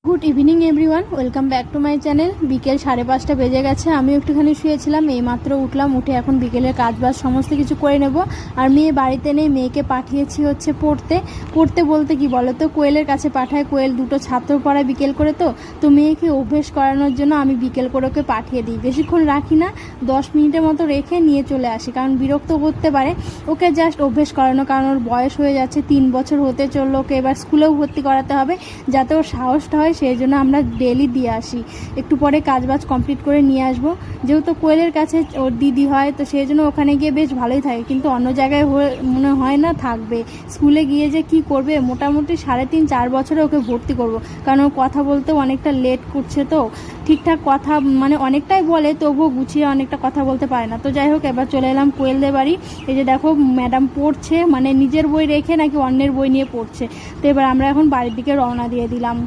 Good evening everyone, welcome back to my channel. বিকেল 5:30 বেজে গেছে। আমি একটুখানি শুয়েছিলাম, এইমাত্র উঠলাম। উঠে এখন বিকেলের কাজবাজ সমস্ত কিছু করে নেব। আর মেয়ে বাড়িতে নেই, মেয়েকে পাঠিয়েছি হচ্ছে পড়তে বলতে কি বলো তো, কোয়েলের কাছে পাঠায়। কোয়েল দুটো ছাত্র পড়ায় বিকেল করে, তো মেয়েকে অভ্যেস করানোর জন্য আমি বিকেল করে ওকে পাঠিয়ে দিই। বেশিক্ষণ রাখি না, 10 মিনিটের মতো রেখে নিয়ে চলে আসি, কারণ বিরক্ত করতে পারে। ওকে জাস্ট অভ্যেস করানো, কারণ ওর বয়স হয়ে যাচ্ছে, 3 বছর হতে চললো। ওকে এবার স্কুলেও ভর্তি করাতে হবে, যাতে ওর সাহসটা হয়। সেই জন্য আমরা ডেলি দিয়ে আসি। একটু পরে কাজবাজ কমপ্লিট করে নিয়ে আসবো। যেহেতু কোয়েলের কাছে ওর দিদি হয়, তো সেই জন্য ওখানে গিয়ে বেশ ভালোই থাকে, কিন্তু অন্য জায়গায় মনে হয় না থাকবে। স্কুলে গিয়ে যে কি করবে, মোটামুটি 3.5-4 বছরে ওকে ভর্তি করব, কারণ ও কথা বলতেও অনেকটা লেট করছে। তো ঠিকঠাক কথা মানে অনেকটাই বলে, তবুও গুছিয়ে অনেকটা কথা বলতে পারে না। তো যাই হোক, এবার চলে এলাম কোয়েলদের বাড়ি। এই যে দেখো, ম্যাডাম পড়ছে, মানে নিজের বই রেখে নাকি অন্যের বই নিয়ে পড়ছে। তো এবার আমরা এখন বাড়ির দিকে রওনা দিয়ে দিলাম।